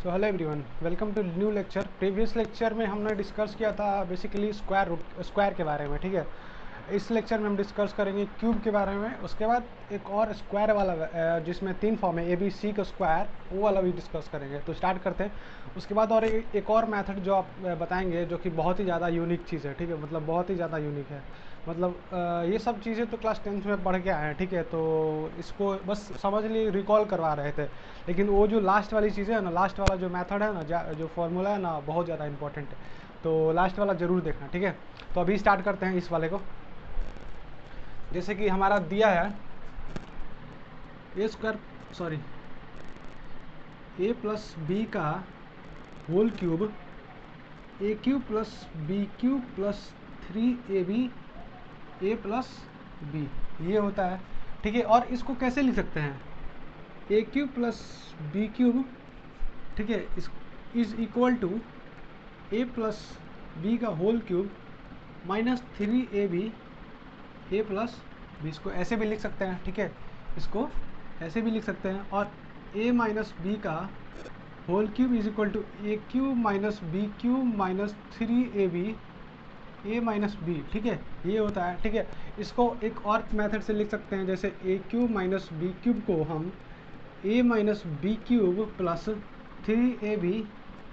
So hello everyone, welcome to new lecture. Previous lecture में हमने discuss किया था बेसिकली स्क्वायर के बारे में, ठीक है। इस लेक्चर में हम डिस्कस करेंगे क्यूब के बारे में। उसके बाद एक और स्क्वायर वाला जिसमें 3 फॉर्म है, ABC का स्क्वायर, वो वाला भी डिस्कस करेंगे। तो स्टार्ट करते हैं। उसके बाद और एक और मेथड जो आप बताएंगे, जो कि बहुत ही ज़्यादा यूनिक चीज़ है, ठीक है। मतलब बहुत ही ज़्यादा यूनिक है। मतलब ये सब चीज़ें तो क्लास 10th में पढ़ के आए हैं, ठीक है। तो इसको बस समझ लिए, रिकॉल करवा रहे थे। लेकिन वो जो लास्ट वाली चीज़ें है ना, लास्ट वाला जो मेथड है ना, जो फॉर्मूला है ना, बहुत ज़्यादा इंपॉर्टेंट है। तो लास्ट वाला ज़रूर देखना, ठीक है। तो अभी स्टार्ट करते हैं इस वाले को। जैसे कि हमारा दिया है ए प्लस बी का whole cube, A cube plus B cube plus 3AB A plus B, ये होता है, ठीक है। और इसको कैसे लिख सकते हैं? A cube plus B cube, ठीक है, is equal to A plus B का whole cube minus 3AB A plus B. इसको ऐसे भी लिख सकते हैं, ठीक है। इसको ऐसे भी लिख सकते हैं। और ए माइनस बी का whole cube is equal to A cube minus B cube minus 3AB A minus B, ठीक है, ये होता है, ठीक है। इसको एक और मेथड से लिख सकते हैं, जैसे A cube minus B cube को हम A minus B cube plus 3AB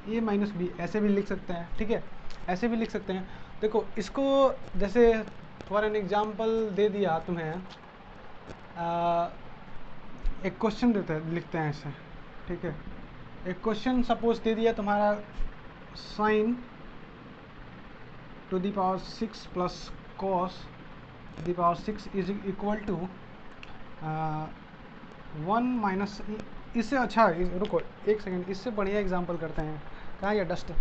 A minus B ऐसे भी लिख सकते हैं, ठीक है। ऐसे भी लिख सकते हैं। देखो इसको, जैसे फॉर एन एग्जांपल दे दिया तुम्हें, एक क्वेश्चन लिखते हैं इसे, ठीक है। एक क्वेश्चन सपोज दे दिया तुम्हारा, sine to the power 6 plus cos to the power 6 is equal to 1 minus, इससे अच्छा रुको एक सेकेंड, इससे बढ़िया एग्जांपल करते हैं। कहाँ ये डस्ट?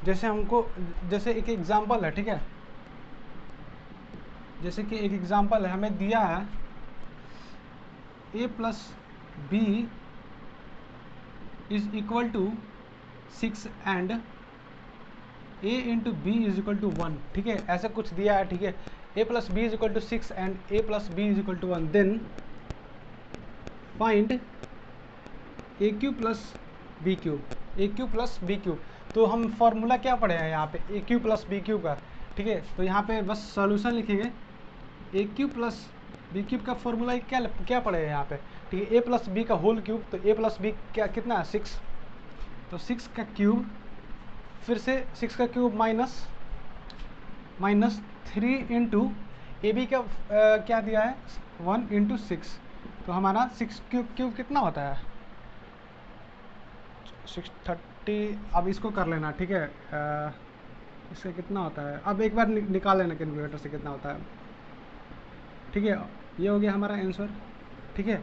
जैसे हमको, जैसे एक एग्जांपल है, ठीक है। जैसे कि एक एग्जांपल है, हमें दिया है a plus B is equal to 6 and a into B is equal to 1, ठीक है। ऐसे कुछ दिया है, ठीक है। a plus B is equal to 6 and a plus B is equal to 1, then find A cube plus B cube, A cube plus B cube. तो हम फॉर्मूला क्या पढ़े हैं यहाँ पे? A cube plus B cube का, ठीक है। तो यहाँ पे बस सॉल्यूशन लिखेंगे। A cube plus B cube का फॉर्मूला क्या क्या पढ़े हैं यहाँ पे, ठीक है। ए प्लस बी का होल क्यूब, तो ए प्लस बी क्या कितना है? 6। तो 6 का क्यूब, फिर से 6 का cube minus 3 into A B का क्या दिया है? 1 इंटू 6। तो हमारा 6 क्यूब कितना होता है? 630। अब इसको कर लेना, ठीक है। इससे कितना होता है? अब एक बार निकाल लेना कैलकुलेटर से कितना होता है, ठीक है। ये हो गया हमारा आंसर, ठीक है।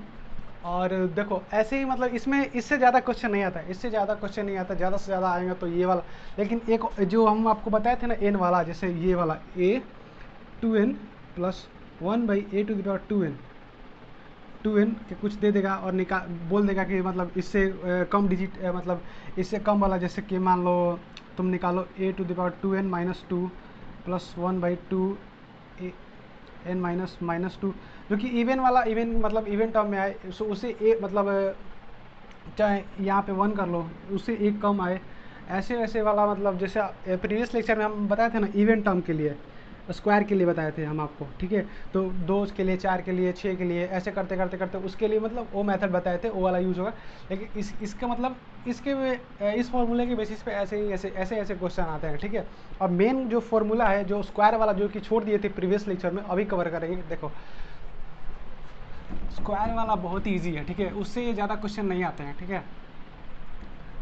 और देखो ऐसे ही, मतलब इसमें इससे ज़्यादा क्वेश्चन नहीं आता है, इससे ज़्यादा क्वेश्चन नहीं आता। ज़्यादा से ज़्यादा आएगा तो ये वाला। लेकिन एक जो हम आपको बताए थे ना, एन वाला, जैसे ये वाला a2n प्लस 1/a⁴ 2n के कुछ दे देगा और बोल देगा कि मतलब इससे कम डिजिट, मतलब इससे कम वाला, जैसे कि मान लो तुम निकालो a⁴2n minus 2 plus 1/2 n minus 2, जो कि इवन वाला, इवन मतलब इवन टर्म में आए, सो उसे ए मतलब चाहे यहाँ पे 1 कर लो, उससे एक कम आए। ऐसे ऐसे वाला, मतलब जैसे प्रीवियस लेक्चर में हम बताए थे ना, इवन टर्म के लिए, स्क्वायर के लिए बताए थे हम आपको, ठीक है। तो 2 के लिए, 4 के लिए, 6 के लिए, ऐसे करते करते करते उसके लिए मतलब वो मेथड बताए थे, वो वाला यूज़ होगा। लेकिन इसका मतलब इस फॉर्मूले के बेसिस पे ऐसे ही ऐसे क्वेश्चन आते हैं, ठीक है। और मेन जो फॉर्मूला है, जो स्क्वायर वाला, जो कि छोड़ दिए थे प्रीवियस लेक्चर में, अभी कवर करेंगे। देखो स्क्वायर वाला बहुत ही ईजी है, ठीक है। उससे ज़्यादा क्वेश्चन नहीं आते हैं, ठीक है।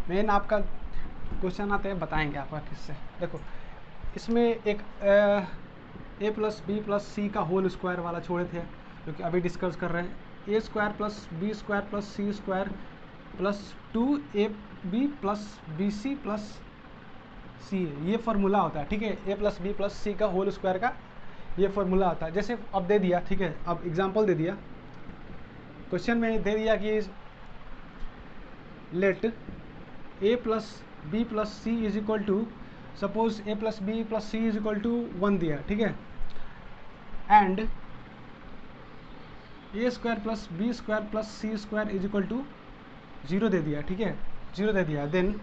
मेन आपका क्वेश्चन आते हैं, बताएंगे आपका किससे। देखो इसमें एक ए प्लस बी प्लस सी का होल स्क्वायर वाला छोड़े थे, जो कि अभी डिस्कस कर रहे हैं। A square plus B square plus C square plus 2ab plus B C plus C, ये फार्मूला होता है, ठीक है। A plus B plus C का होल स्क्वायर का ये फार्मूला होता है। जैसे अब दे दिया, ठीक है, अब एग्जांपल दे दिया, क्वेश्चन में दे दिया कि let A plus B plus C is equal to, suppose A plus B plus C is equal to 1 दिया, ठीक है। And A square plus B square plus C square is equal to 0 दे दिया, ठीक है, 0 दे दिया। Then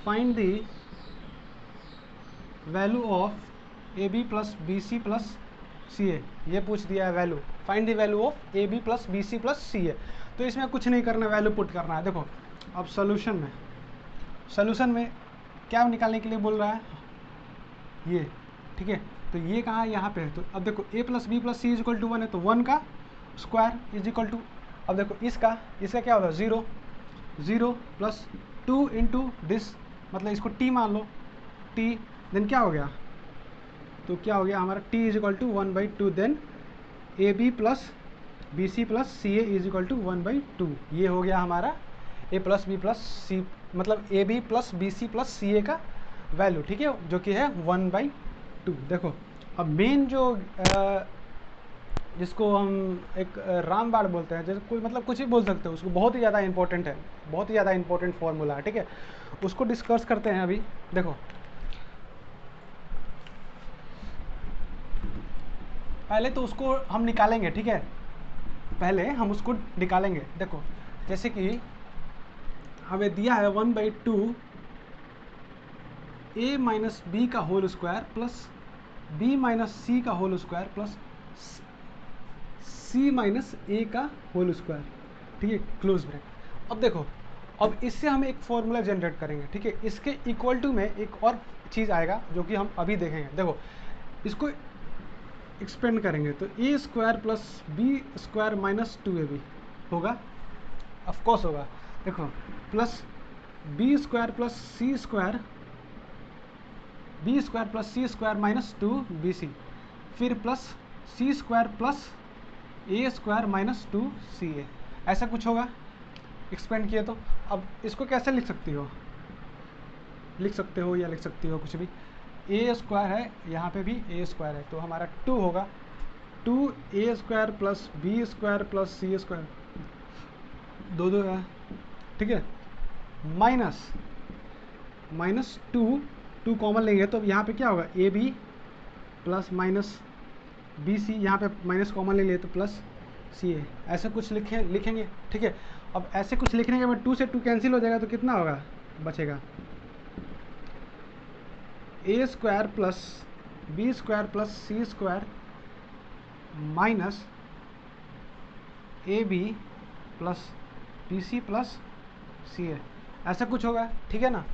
find the value of A B plus B C plus C A, ये पूछ दिया है value, find the value of A B plus B C plus सी ए। तो इसमें कुछ नहीं करना, वैल्यू पुट करना है। देखो अब सोल्यूशन में क्या निकालने के लिए बोल रहा है, ये, ठीक है। तो ये कहाँ है, यहाँ पे है। तो अब देखो a plus B plus C is equal to 1 है, तो 1 का स्क्वायर इज इक्वल टू, अब देखो इसका क्या होगा, 0 0 प्लस 2 इंटू दिस, मतलब इसको t मान लो, t, देन क्या हो गया, तो क्या हो गया हमारा t is equal to 1/2, then A B plus B C plus C A is equal to 1/2। ये हो गया हमारा a plus B plus C, मतलब A B plus B C plus C A का वैल्यू, ठीक है, जो कि है 1/2। देखो अब मेन जो जिसको हम एक रामबाण बोलते हैं, जैसे कोई मतलब कुछ भी बोल सकते हो उसको, बहुत ही ज़्यादा इंपॉर्टेंट है, बहुत ही ज़्यादा इंपॉर्टेंट फॉर्मूला है, ठीक है, उसको डिस्कस करते हैं अभी। देखो पहले तो उसको हम निकालेंगे, ठीक है, पहले हम उसको निकालेंगे। देखो जैसे कि हमें दिया है 1/2 a माइनस बी का whole square plus b minus सी का whole square plus c minus a का होल स्क्वायर, ठीक है, क्लोज ब्रैकेट। अब देखो अब इससे हम एक फॉर्मूला जनरेट करेंगे, ठीक है, इसके इक्वल टू में एक और चीज़ आएगा जो कि हम अभी देखेंगे। देखो इसको एक्सपेंड करेंगे तो a square plus B square minus 2ab होगा, ऑफकोर्स होगा। देखो प्लस बी स्क्वायर प्लस सी स्क्वायर, बी स्क्वायर प्लस सी स्क्वायर माइनस 2bc, फिर plus C square plus A square minus 2ca, ऐसा कुछ होगा एक्सपेंड किए तो। अब इसको कैसे लिख सकते हो या लिख सकती हो कुछ भी, ए स्क्वायर है, यहाँ पे भी ए स्क्वायर है, तो हमारा 2 होगा, 2a square plus B square plus सी स्क्वायर, 2 है, ठीक है, माइनस 2 कॉमन लेंगे तो यहाँ पे क्या होगा, A B plus minus B C, यहाँ पे माइनस कॉमन ले लिए तो प्लस सी ए, ऐसे कुछ लिखेंगे, ठीक है। अब ऐसे कुछ लिखने के बाद 2 से 2 कैंसिल हो जाएगा, तो कितना होगा, बचेगा a square plus B square plus C square minus a B plus B C plus C a, ऐसा कुछ होगा, ठीक है ना।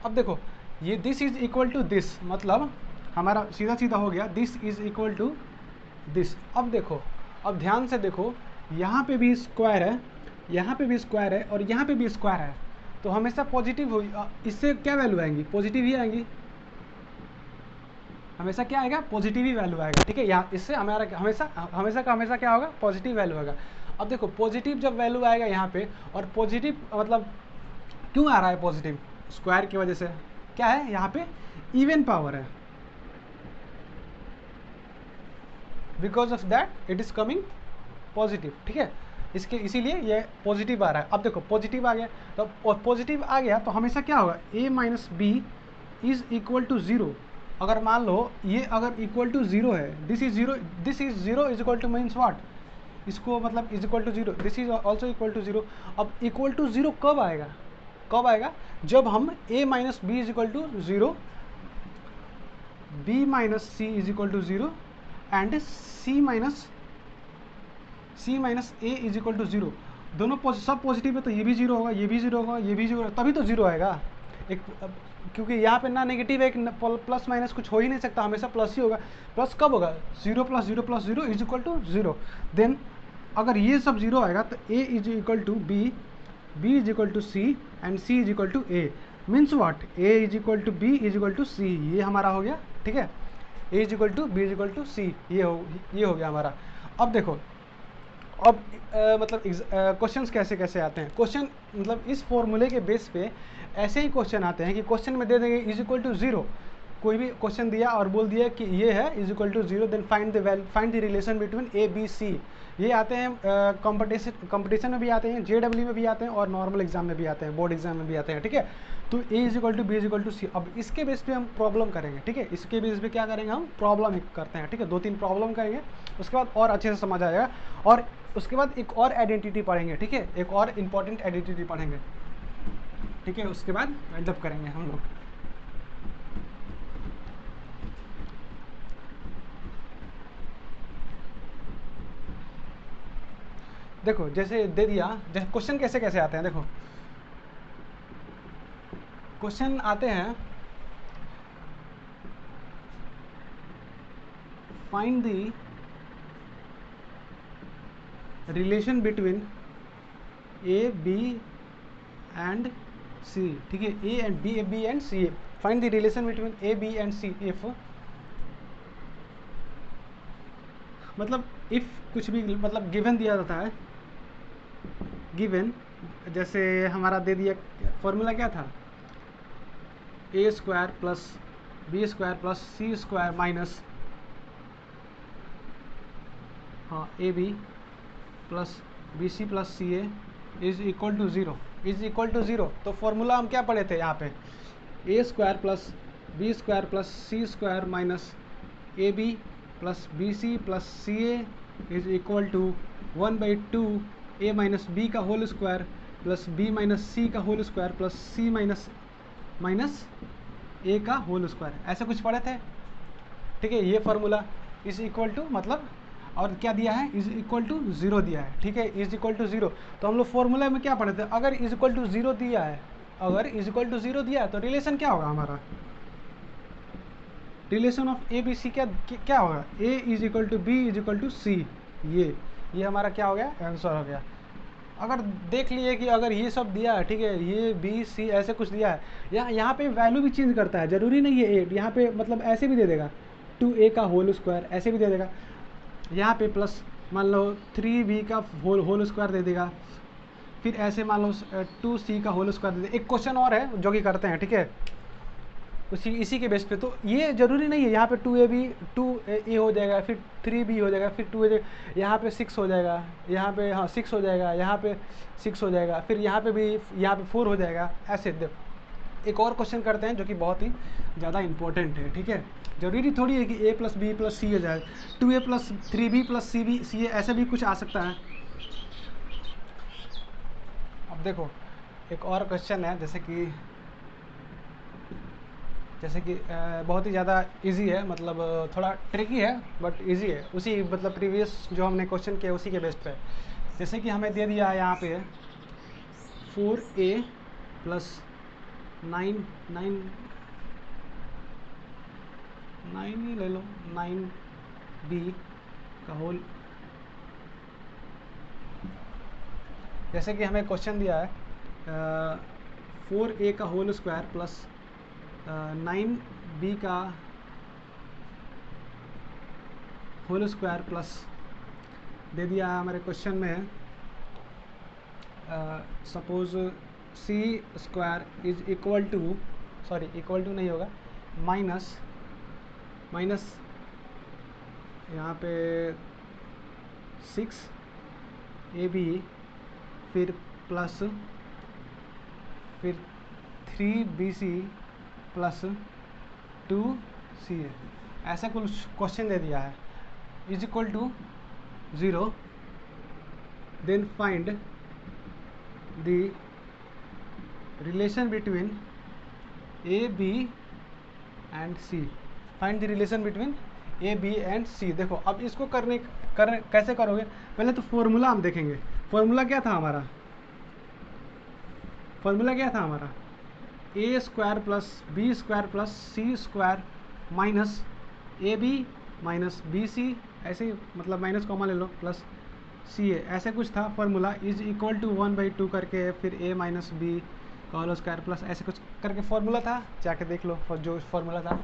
अब देखो ये this is equal to this, मतलब हमारा सीधा सीधा हो गया, this is equal to this. अब देखो, अब ध्यान से देखो, यहाँ पे भी स्क्वायर है, यहाँ पे भी स्क्वायर है, और यहाँ पे भी स्क्वायर है, तो हमेशा पॉजिटिव हो, इससे क्या वैल्यू आएंगी, पॉजिटिव ही आएंगी, हमेशा क्या आएगा, पॉजिटिव ही वैल्यू आएगा, ठीक है। यहाँ इससे हमारा हमेशा क्या होगा, पॉजिटिव वैल्यू आएगा। अब देखो पॉजिटिव जब वैल्यू आएगा यहाँ पे, और पॉजिटिव मतलब क्यों आ रहा है पॉजिटिव, स्क्वायर की वजह से, क्या है यहाँ पे इवन पावर है, because of that it is coming positive, ठीक है, इसके इसीलिए ये पॉजिटिव आ रहा है। अब देखो पॉजिटिव आ गया, तो और पॉजिटिव आ गया तो हमेशा क्या होगा, a minus B is equal to 0। अगर मान लो ये अगर इक्वल टू 0 है, this is 0 is equal to means what, इसको मतलब is equal to 0, this is also equal to 0। अब इक्वल टू 0 कब आएगा, जब हम a minus B is equal to 0, b minus C is equal to 0 and c minus a is equal to 0। दोनों सब positive है, तो ये भी 0 होगा, ये भी 0 होगा, ये भी 0 होगा, तभी तो 0 आएगा। एक क्योंकि यहाँ पे ना नेगेटिव है, प्लस माइनस कुछ हो ही नहीं सकता, हमेशा प्लस ही होगा। प्लस कब होगा, 0 plus 0 plus 0 is equal to 0। Then अगर ये सब 0 आएगा तो a is equal to b, b is equal to c and c is equal to a, means what, a is equal to b is equal to c, ये हमारा हो गया, ठीक है, a is equal to b is equal to c, ये हो गया हमारा। अब देखो अब मतलब क्वेश्चंस कैसे आते हैं, क्वेश्चन मतलब इस फॉर्मूले के बेस पे ऐसे ही क्वेश्चन आते हैं कि क्वेश्चन में दे देंगे इज इक्वल टू 0, कोई भी क्वेश्चन दिया और बोल दिया कि ये है is equal to 0, then find the relation between A B C. ये आते हैं कंपटीशन में भी आते हैं, JEE में भी आते हैं, और नॉर्मल एग्जाम में भी आते हैं, बोर्ड एग्जाम में भी आते हैं, ठीक है। तो a is equal to b is equal to c. अब इसके बेस पे हम प्रॉब्लम करेंगे, ठीक है, इसके बेस पे क्या करेंगे, हम प्रॉब्लम करते हैं, ठीक है, 2-3 प्रॉब्लम करेंगे, उसके बाद और अच्छे से समझ आएगा। और उसके बाद एक और आइडेंटिटी पढ़ेंगे, ठीक है, एक और इम्पॉर्टेंट आइडेंटिटी पढ़ेंगे, ठीक है, उसके बाद वाइंड अप करेंगे हम लोग। देखो जैसे दे दिया, जैसे क्वेश्चन कैसे कैसे आते हैं, देखो क्वेश्चन आते हैं, find the relation between A b and c, ठीक है, a and b and c, find the relation between A b and c if, मतलब इफ कुछ भी मतलब गिवन दिया जाता है, गिवन जैसे हमारा दे दिया फॉर्मूला क्या था, a square plus B square plus C square minus, हाँ, a B plus B C plus C A is equal to zero, is equal to zero. तो फॉर्मूला हम क्या पढ़े थे यहाँ पे, a square plus B square plus C square minus a B plus B C plus C A is equal to 1/2 a minus B का whole square plus b minus सी का whole square plus c minus a का whole square, ऐसे कुछ पढ़े थे, ठीक है। ये फार्मूला इज इक्वल टू मतलब, और क्या दिया है, इज इक्वल टू ज़ीरो दिया है, ठीक है, इज इक्वल टू ज़ीरो। तो हम लोग फॉर्मूला में क्या पढ़े थे, अगर इज इक्वल टू ज़ीरो दिया है, अगर इज इक्वल टू ज़ीरो दिया है तो रिलेशन क्या होगा हमारा, relation of A B c क्या होगा, a is equal to b is equal to c, ये हमारा क्या हो गया, आंसर हो गया। अगर देख लिए कि अगर ये सब दिया है, ठीक है, ये बी सी ऐसे कुछ दिया है, यहाँ पे वैल्यू भी चेंज करता है, ज़रूरी नहीं है ए, यहाँ पे मतलब ऐसे भी दे देगा 2a का होल स्क्वायर, ऐसे भी दे देगा, यहाँ पे प्लस मान लो 3b का होल स्क्वायर दे देगा, फिर ऐसे मान लो 2c का होल स्क्वायर दे देगा। एक क्वेश्चन और है जो कि करते हैं, ठीक है, इसी के बेस पे। तो ये जरूरी नहीं है, यहाँ पे 2a हो जाएगा, फिर 3b हो जाएगा, फिर 2a, यहाँ पे 6 हो जाएगा, यहाँ पे हाँ 6 हो जाएगा, यहाँ पे 6 हो जाएगा, फिर यहाँ पे भी, यहाँ पे 4 हो जाएगा, ऐसे। देखो एक और क्वेश्चन करते हैं जो कि बहुत ही ज़्यादा इंपॉर्टेंट है, ठीक है, जरूरी थोड़ी है कि a प्लस बी प्लस सी हो जाए, 2a प्लस 3b प्लस सी ए ऐसे भी कुछ आ सकता है। अब देखो एक और क्वेश्चन है, जैसे कि बहुत ही ज़्यादा इजी है, मतलब थोड़ा ट्रिकी है बट इजी है, उसी मतलब प्रीवियस जो हमने क्वेश्चन किया उसी के बेस पे। जैसे कि हमें दे दिया है यहाँ पे 4a प्लस 9 ही ले लो, 9b का होल, जैसे कि हमें क्वेश्चन दिया है 4a का होल स्क्वायर प्लस 9b का होल स्क्वायर प्लस दे दिया है हमारे क्वेश्चन में, suppose C square is equal to, sorry equal to नहीं होगा, माइनस यहाँ पे 6ab फिर प्लस फिर 3bc प्लस 2ca, ऐसा कुछ क्वेश्चन दे दिया है, is equal to 0, then find the relation between A b and c, find the relation between A b and c. देखो अब इसको कैसे करोगे, पहले तो फॉर्मूला हम देखेंगे, फॉर्मूला क्या था हमारा, a square plus B square plus C square minus a b minus B c, ऐसे मतलब माइनस कॉमन ले लो, प्लस सी ए, ऐसे कुछ था फॉर्मूला, इज इक्वल टू 1/2 करके फिर ए माइनस बी का होल स्क्वायर प्लस ऐसे कुछ करके फॉर्मूला था, जाके देख लो जो फॉर्मूला था।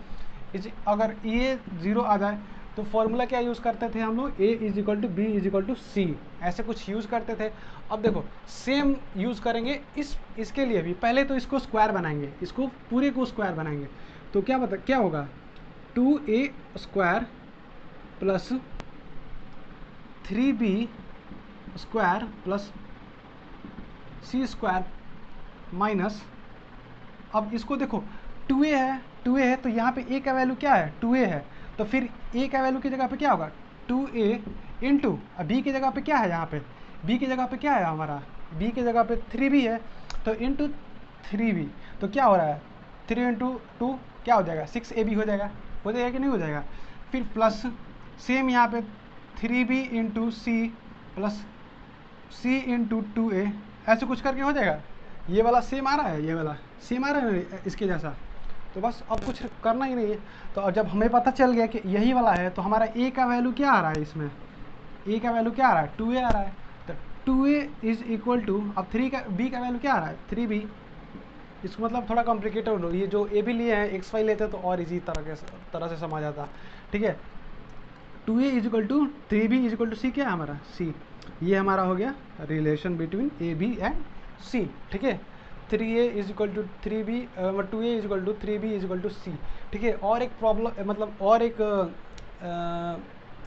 अगर ये 0 आ जाए तो फॉर्मूला क्या यूज़ करते थे हम लोग, a is equal to b is equal to c, ऐसे कुछ यूज़ करते थे। अब देखो सेम यूज़ करेंगे इसके लिए भी, पहले तो इसको स्क्वायर बनाएंगे, इसको पूरे को स्क्वायर बनाएंगे, तो क्या होगा 2a square plus 3b square plus सी स्क्वायर माइनस, अब इसको देखो 2a है तो यहाँ पे a का वैल्यू क्या है, 2a है, तो फिर a का वैल्यू की जगह पे क्या होगा 2a इंटू, बी की जगह पे क्या है यहाँ पे, बी की जगह पे क्या है हमारा, बी की जगह पे 3b है, तो इंटू 3b, तो क्या हो रहा है 3 इंटू 2 क्या हो जाएगा 6ab हो जाएगा कि नहीं हो जाएगा। फिर प्लस सेम यहाँ पे 3b इंटू सी प्लस सी इंटू 2a, ऐसे कुछ करके हो जाएगा। ये वाला सेम आ रहा है, ये वाला सेम आ रहा है इसके जैसा, तो बस अब कुछ करना ही नहीं है। तो अब जब हमें पता चल गया कि यही वाला है, तो हमारा a का वैल्यू क्या आ रहा है, इसमें a का वैल्यू क्या आ रहा है 2a आ रहा है, तो 2a इज इक्वल टू, अब b का वैल्यू क्या आ रहा है 3b। इसको मतलब थोड़ा कॉम्प्लिकेटेड हो, ये जो ए भी लिए हैं एक्स वाई लेते तो और इजी तरह से समझ आता, ठीक है। 2a is equal to 3b is equal to c, क्या है हमारा सी, ये हमारा हो गया relation between A b and c, ठीक है। 3a is equal to 3b, 2a is equal to 3b is equal to c, ठीक है। और एक प्रॉब्लम मतलब और एक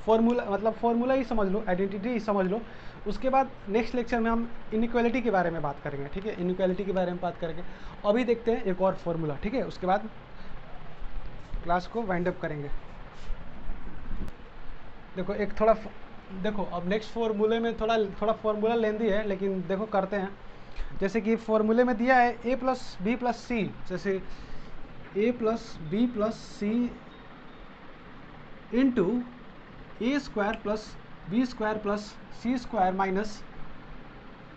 फॉर्मूला, मतलब फॉर्मूला ही समझ लो, आइडेंटिटी ही समझ लो। उसके बाद नेक्स्ट लेक्चर में हम इनइक्वालिटी के बारे में बात करेंगे, ठीक है, इनइक्वालिटी के बारे में बात करेंगे। अभी देखते हैं एक और फॉर्मूला, ठीक है, उसके बाद क्लास को वाइंड अप करेंगे। देखो एक थोड़ा देखो अब नेक्स्ट फॉर्मूले में थोड़ा फॉर्मूला लेंदी है, लेकिन देखो करते हैं। जैसे कि फॉर्मूले में दिया है a plus B plus c, जैसे a plus B plus c into a square plus B square plus C square minus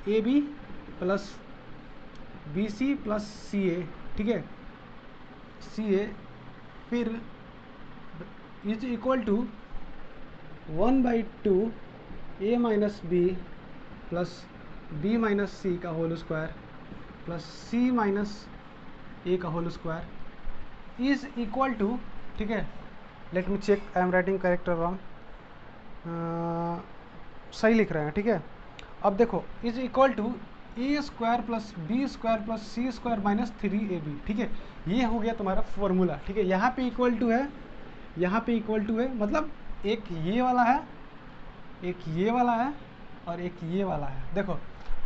a B plus B C plus C a, ठीक है, सी ए, फिर is equal to 1/2 a minus b plus b minus सी का whole square plus c minus a का whole square is equal to, ठीक है, let me check I am writing correct और wrong, सही लिख रहे हैं, ठीक है। अब देखो is equal to a square plus B square plus C square minus 3ab, ठीक है, ये हो गया तुम्हारा फॉर्मूला, ठीक है। यहाँ पे इक्वल टू है, यहाँ पे इक्वल टू है, मतलब एक ये वाला है, एक ये वाला है और एक ये वाला है। देखो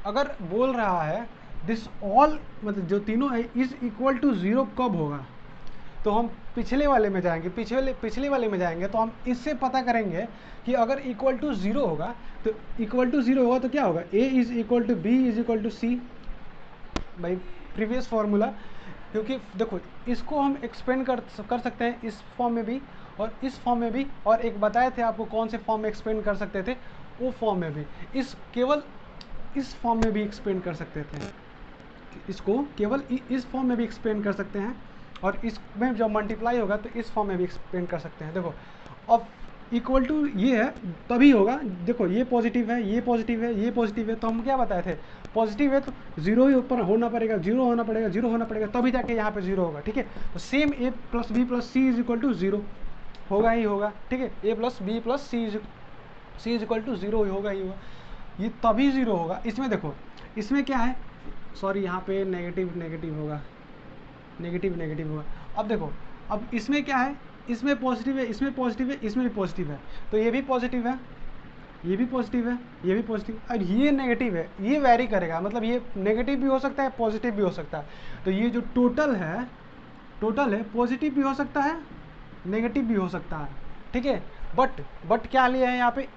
अगर बोल रहा है दिस ऑल, मतलब जो तीनों है इज इक्वल टू 0 कब होगा, तो हम पिछले वाले में जाएंगे, पिछले वाले में जाएंगे तो हम इससे पता करेंगे कि अगर इक्वल टू 0 होगा, तो इक्वल टू 0 होगा तो क्या होगा a is equal to b is equal to c, भाई प्रीवियस फार्मूला। क्योंकि देखो इसको हम एक्सपेंड कर सकते हैं इस फॉर्म में भी और इस फॉर्म में भी, और एक बताए थे आपको कौन से फॉर्म में एक्सपेंड कर सकते थे, वो फॉर्म में भी, केवल इस फॉर्म में भी एक्सपेंड कर सकते थे, इसको केवल इस फॉर्म में भी एक्सपेंड कर सकते हैं, और इसमें जब मल्टीप्लाई होगा तो इस फॉर्म में भी एक्सपेंड कर सकते हैं। देखो अब इक्वल टू ये है तभी होगा, देखो ये पॉजिटिव है, ये पॉजिटिव है, ये पॉजिटिव है, तो हम क्या बताए थे पॉजिटिव है तो 0 ही ऊपर होना पड़ेगा, 0 होना पड़ेगा, 0 होना पड़ेगा, तभी जाके यहाँ पे 0 होगा, ठीक है। तो same a plus B plus C is equal to 0 होगा ही होगा, ठीक है, a plus B plus C is equal to 0 होगा ही होगा, ये तभी 0 होगा। इसमें देखो इसमें क्या है, सॉरी यहाँ पे नेगेटिव नेगेटिव होगा, नेगेटिव होगा। अब देखो अब इसमें क्या है, इसमें पॉजिटिव है, इसमें पॉजिटिव है, इसमें भी पॉजिटिव है, तो ये भी पॉजिटिव है, ये भी पॉजिटिव है, ये भी पॉजिटिव, और ये नेगेटिव है, ये वैरी करेगा, मतलब ये नेगेटिव भी हो सकता है पॉजिटिव भी हो सकता है। तो ये जो टोटल है पॉजिटिव भी हो सकता है नेगेटिव भी हो सकता है, ठीक है। बट क्या लिया है यहाँ पे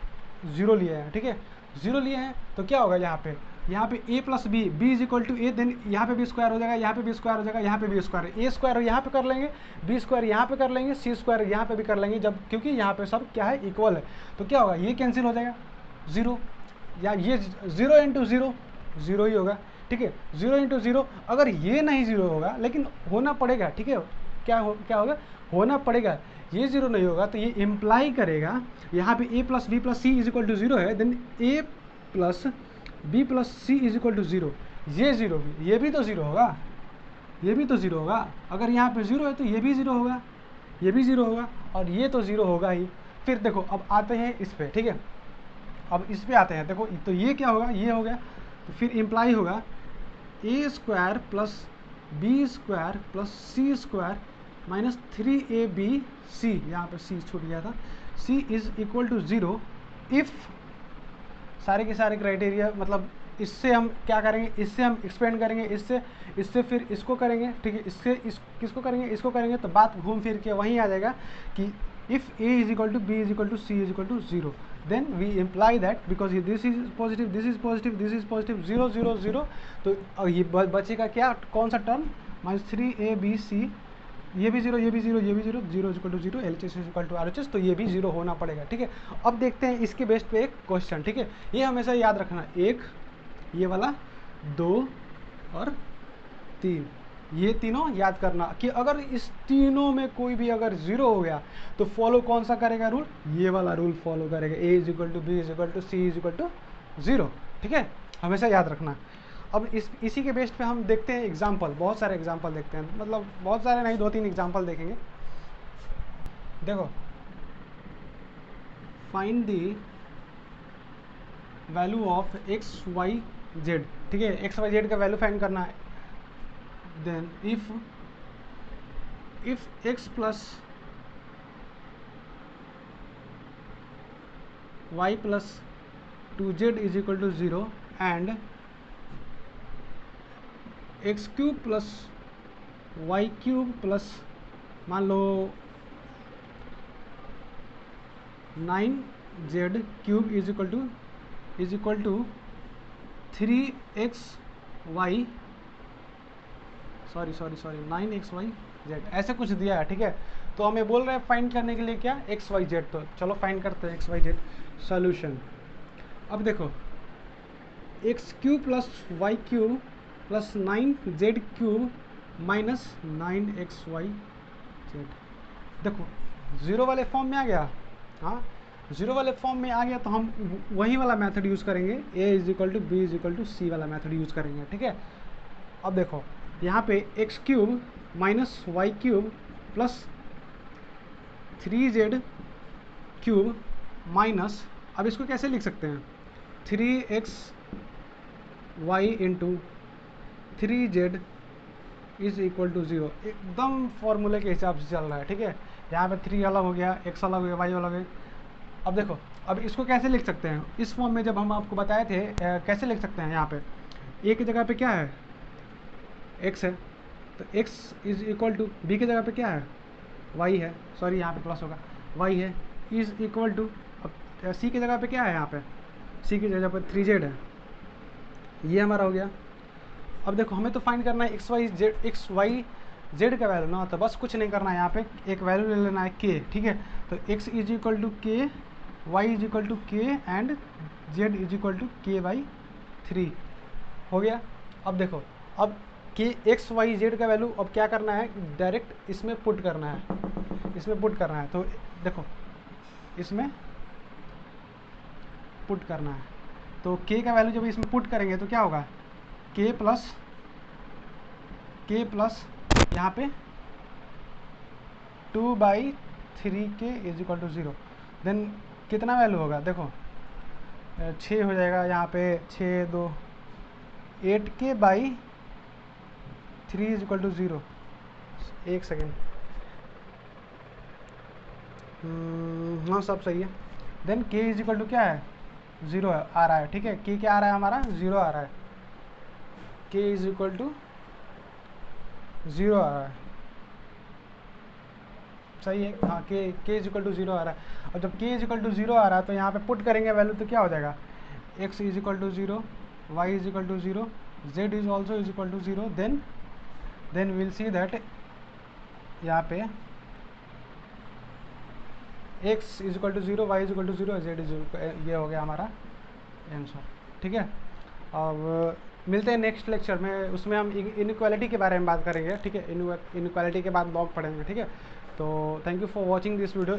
0 लिया है, ठीक है, 0 लिए हैं, तो क्या होगा यहाँ पे a plus B is equal to a, then यहाँ पे भी स्क्वायर हो जाएगा, यहाँ पे भी स्क्वायर हो जाएगा, यहाँ पे भी स्क्वायर, a स्क्वायर यहाँ पे कर लेंगे, b स्क्वायर यहाँ पे कर लेंगे, c स्क्वायर यहाँ पे भी कर लेंगे, जब क्योंकि यहाँ पे सब क्या है इक्वल है, तो क्या होगा ये कैंसिल हो जाएगा 0, या ये 0 इंटू 0 0 ही होगा, ठीक है, 0 इंटू 0। अगर ये नहीं 0 होगा, लेकिन होना पड़ेगा, ठीक है, क्या होगा होना पड़ेगा, ये 0 नहीं होगा, तो ये इम्प्लाई करेगा यहाँ पे a plus B plus C is equal to 0 है, then a plus B plus C is equal to 0, ये 0 भी, ये भी तो 0 होगा, ये भी तो 0 होगा, अगर यहाँ पे 0 है तो ये भी 0 होगा, ये भी 0 होगा, और ये तो 0 होगा ही। फिर देखो अब आते हैं इस पे, ठीक है, अब इस पे आते हैं, देखो तो ये क्या होगा, ये हो गया, तो फिर इम्प्लाई होगा a square plus B square plus C square minus 3ab, यहाँ पे c छूट गया था, c is equal to 0 if सारे के सारे क्राइटेरिया, मतलब इससे हम क्या करेंगे, इससे हम एक्सपेंड करेंगे, इससे फिर इसको करेंगे, ठीक है, किसको करेंगे, इसको करेंगे, तो बात घूम फिर के वहीं आ जाएगा कि if a is equal to b is equal to c is equal to 0, then we imply that because this is positive, this is positive, this is positive, 0 0 0, तो ये बचेगा क्या, कौन सा टर्म, -3abc, ये भी 0, ये भी 0, ये भी 0, 0 equal to 0, LHS equal to RHS, तो ये भी 0 होना पड़ेगा, ठीक है। अब देखते हैं इसके बेस पे एक क्वेश्चन, ठीक है। ये हमेशा याद रखना, एक ये वाला, 2 और 3, ये तीनों याद करना कि अगर इस तीनों में कोई भी अगर 0 हो गया तो फॉलो कौन सा करेगा रूल, ये वाला रूल फॉलो करेगा, a is equal to b is equal to c is equal to 0, ठीक है, हमेशा याद रखना। अब इसी के बेस्ड पे हम देखते हैं एग्जाम्पल, बहुत सारे एग्जाम्पल देखते हैं, मतलब बहुत सारे नहीं, 2-3 एग्जाम्पल देखेंगे। देखो, find the value of x y z, ठीक है, एक्स वाई जेड का वैल्यू फाइंड करना है। Then if x plus y plus 2z is equal to 0 and x cube plus y cube plus मान लो 9z cube is equal to 3xy, sorry 9xy z, ऐसे कुछ दिया है, ठीक है। तो हमें बोल रहे हैं फाइंड करने के लिए क्या, एक्स वाई जेड, तो चलो फाइंड करते हैं एक्स वाई जेड सोल्यूशन। अब देखो, x cube plus y cube plus 9z cube minus 9xy z, देखो 0 वाले फॉर्म में आ गया, हाँ 0 वाले फॉर्म में आ गया, तो हम वही वाला मेथड यूज़ करेंगे, a is equal to b is equal to c वाला मेथड यूज़ करेंगे, ठीक है। अब देखो यहाँ पे x cube minus y cube plus 3z cube minus, अब इसको कैसे लिख सकते हैं, 3xy into 3z is equal to 0, एकदम फॉर्मूले के हिसाब से चल रहा है, ठीक है। यहाँ पे 3 अलग हो गया, x अलग हो गया, y अलग हो गया। अब देखो, अब इसको कैसे लिख सकते हैं, इस फॉर्म में जब हम आपको बताए थे कैसे लिख सकते हैं, यहाँ पे a की जगह पे क्या है, x है, तो x is equal to, b की जगह पे क्या है, y है, सॉरी यहाँ पे प्लस होगा, y है, इज इक्वल टू, अब c की जगह पे क्या है, यहाँ पे c की जगह पे 3z है, ये हमारा हो गया। अब देखो हमें तो फाइंड करना है एक्स वाई जेड का वैल्यू ना, तो बस कुछ नहीं करना है, यहाँ पे एक वैल्यू ले लेना है k, ठीक है। तो x is equal to k, y is equal to k and z is equal to k/3 हो गया। अब देखो, अब एक्स वाई जेड का वैल्यू अब क्या करना है, डायरेक्ट इसमें पुट करना है, तो देखो इसमें पुट करना है, तो k का वैल्यू जब इसमें पुट करेंगे तो क्या होगा, k प्लस यहाँ पे 2/3k is equal to 0, then कितना वैल्यू होगा, देखो 6 हो जाएगा, यहाँ पे 6 2 8k/3 इज इक्वल टू 0, एक सेकेंड, हाँ सब सही है। Then k is equal to क्या है, 0 आ रहा है, ठीक है, k क्या आ रहा है हमारा, 0 आ रहा है, k इज इक्वल टू 0 आ रहा है, सही है, हाँ k इज इक्वल टू 0 आ रहा है। और जब k इज इक्वल टू 0 आ रहा है तो यहाँ पे पुट करेंगे वैल्यू, तो क्या हो जाएगा, x is equal to 0, y is equal to 0, z is also is equal to 0, then will see that यहाँ पे x is equal to 0, y is equal to 0, z is, ये हो गया हमारा आंसर, ठीक है। अब मिलते हैं नेक्स्ट लेक्चर में, उसमें हम इनइक्वालिटी के बारे में बात करेंगे, ठीक है, इनइक्वालिटी के बाद लॉग पढ़ेंगे, ठीक है। तो thank you for watching this video.